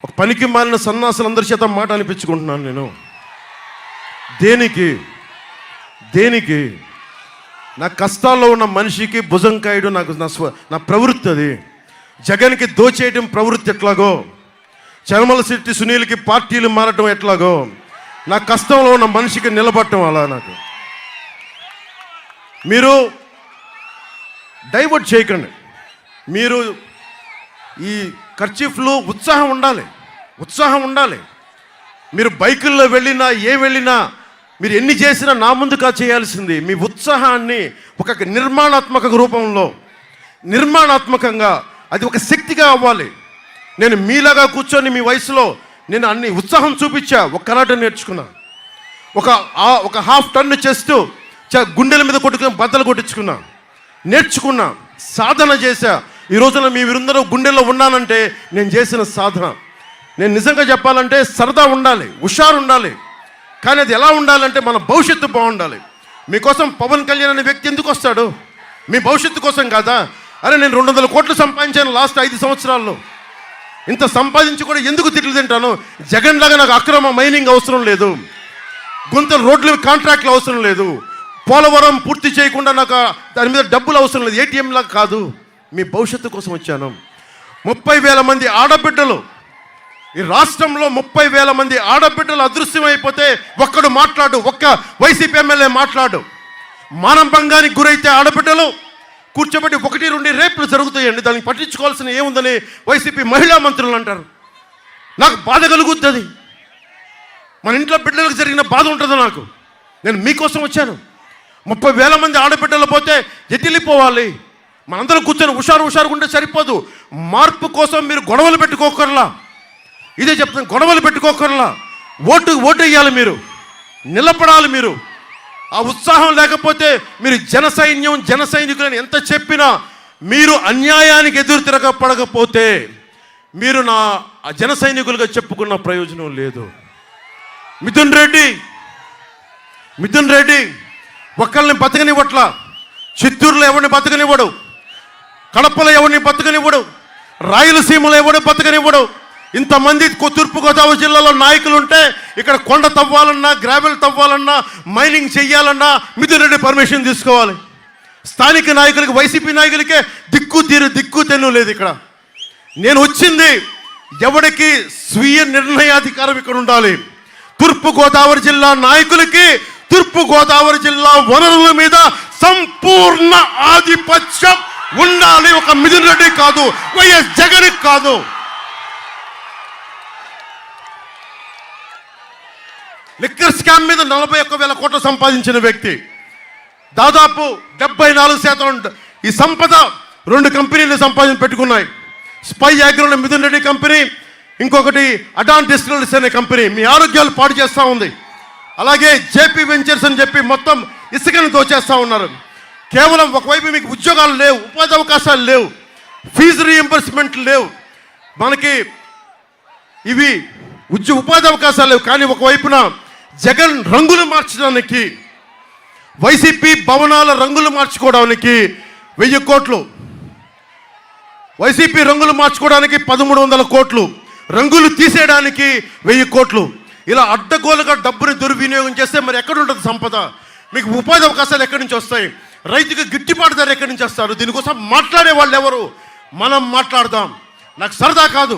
ఒక పనికి మాలిన సన్నాసులందరి చేత మాట అనిపించుకుంటున్నాను నేను. దేనికి నా కష్టాల్లో ఉన్న మనిషికి భుజం కాయడం నాకు నా ప్రవృత్తి. అది జగన్కి దోచేయడం ప్రవృత్తి ఎట్లాగో, చర్మల శెట్టి సునీల్కి పార్టీలు మారటం ఎట్లాగో, నా కష్టంలో ఉన్న మనిషికి నిలబడటం అలా. నాకు మీరు డైవర్ట్ చేయకండి. మీరు ఈ కర్చీఫ్లు ఉత్సాహం ఉండాలి. మీరు బైకుల్లో వెళ్ళినా వెళ్ళినా మీరు ఎన్ని చేసినా నా ముందుగా చేయాల్సింది మీ ఉత్సాహాన్ని ఒక నిర్మాణాత్మకంగా అది ఒక శక్తిగా అవ్వాలి. నేను మీలాగా కూర్చొని మీ వయసులో నేను అన్ని ఉత్సాహం చూపించా, ఒక కరాటే నేర్చుకున్నా, ఒక హాఫ్ టన్ చేస్తూ గుండెల మీద కొట్టుకుని బద్దలు కొట్టించుకున్నా, నేర్చుకున్నా, సాధన చేశా. ఈ రోజున మీరందరూ గుండెల్లో ఉన్నానంటే నేను చేసిన సాధన. నేను నిజంగా చెప్పాలంటే సరదా ఉండాలి, హుషారు ఉండాలి, కానీ అది ఎలా ఉండాలంటే మన భవిష్యత్తు బాగుండాలి. మీకోసం పవన్ కళ్యాణ్ అనే వ్యక్తి ఎందుకు వస్తాడు? మీ భవిష్యత్తు కోసం కాదా? అరే నేను 200 కోట్లు సంపాదించాను లాస్ట్ 5 సంవత్సరాల్లో. ఇంత సంపాదించి కూడా ఎందుకు తిట్లు తింటాను? జగన్ లాగా నాకు అక్రమ మైనింగ్ అవసరం లేదు, గుంతలు రోడ్లు కాంట్రాక్ట్లు అవసరం లేదు, పోలవరం పూర్తి చేయకుండా నాకు దాని మీద డబ్బులు అవసరం లేదు, ఏటీఎం లాగా కాదు. మీ భవిష్యత్తు కోసం వచ్చాను. 30,000 మంది ఆడబిడ్డలు ఈ రాష్ట్రంలో 30,000 మంది ఆడబిడ్డలు అదృశ్యమైపోతే ఒక్కడు మాట్లాడు, ఒక్క వైసీపీ ఎమ్మెల్యే మాట్లాడు. మానభంగానికి గురైతే ఆడబిడ్డలు కూర్చోబెట్టి 1-2 రేపులు జరుగుతాయండి, దానికి పట్టించుకోవాల్సిన ఏముందని వైసీపీ మహిళా మంత్రులు అంటారు. నాకు బాధ కలుగుతుంది. మన ఇంట్లో బిడ్డలకు జరిగిన బాధ ఉంటుంది నాకు. నేను మీకోసం వచ్చాను. 30,000 మంది ఆడబిడ్డలు పోతే ఎట్టిల్లిపోవాలి. మనందరం కూర్చొని హుషారుగా ఉంటే సరిపోదు. మార్పు కోసం మీరు గొడవలు పెట్టుకోకర్లా. ఇదే చెప్తాను, గొడవలు పెట్టుకోకర్లా. ఓటు వేయాలి, మీరు నిలబడాలి. మీరు ఆ ఉత్సాహం లేకపోతే మీరు జన సైనికులని ఎంత చెప్పినా, మీరు అన్యాయానికి ఎదురు తిరగపడకపోతే మీరు నా జన సైనికులుగా చెప్పుకున్న ప్రయోజనం లేదు. మిథున్ రెడ్డి ఒక్కళ్ళని బతకనివ్వట్లా. చిత్తూరులో ఎవరిని బతకనివ్వడు, కడపలో ఎవరిని బతకనివ్వడు, రాయలసీమలో ఎవడు బతకనివ్వడు. ఇంతమంది తూర్పుగోదావరి జిల్లాలో నాయకులు ఉంటే ఇక్కడ కొండ తవ్వాలన్నా, గ్రావెల్ తవ్వాలన్నా, మైనింగ్ చెయ్యాలన్నా మిథున్ రెడ్డి పర్మిషన్ తీసుకోవాలి. స్థానిక నాయకులకి, వైసీపీ నాయకులకే దిక్కు తెన్ను లేదు. ఇక్కడ నేను వచ్చింది ఎవరికి స్వీయ నిర్ణయాధికారం ఇక్కడ ఉండాలి. తూర్పుగోదావరి జిల్లా నాయకులకి తూర్పుగోదావరి జిల్లా వనరుల మీద సంపూర్ణ ఆధిపత్యం ఉండాలి. ఒక మిథున్ రెడ్డి కాదు, వైఎస్ జగన్ కాదు. లిక్కర్ స్కామ్ మీద 41,000 కోట్లు సంపాదించిన వ్యక్తి, దాదాపు 74% ఈ సంపద 2 కంపెనీలు పెట్టుకున్నాయి. Spy Agro Mithun Reddy company, ఇంకొకటి అడాన్ డిస్టిలరీస్ అనే కంపెనీ మీ ఆరోగ్యాలు పాడు చేస్తూ ఉంది. అలాగే జేపీ వెంచర్స్ అని చెప్పి మొత్తం ఇసుకను దోచేస్తూ ఉన్నారు. కేవలం ఒకవైపు మీకు ఉద్యోగాలు లేవు, ఉపాధి అవకాశాలు లేవు, ఫీజు రీఎంబర్స్మెంట్ లేవు, మనకి ఇవి ఉపాధి అవకాశాలు లేవు. కానీ ఒకవైపున జగన్ రంగులు మార్చడానికి, వైసీపీ భవనాల రంగులు మార్చుకోవడానికి 1000 కోట్లు, వైసీపీ రంగులు మార్చుకోవడానికి 1300 కోట్లు, రంగులు తీసేయడానికి 1000 కోట్లు. ఇలా అడ్డగోలుగా డబ్బుని దుర్వినియోగం చేస్తే మరి ఎక్కడ ఉంటుంది సంపద? మీకు ఉపాధి అవకాశాలు ఎక్కడి నుంచి వస్తాయి? రైతుకి గిట్టుబాటు ధర ఎక్కడి నుంచి వస్తారు? దీనికోసం మాట్లాడే వాళ్ళు ఎవరు? మనం మాట్లాడదాం. నాకు సరదా కాదు.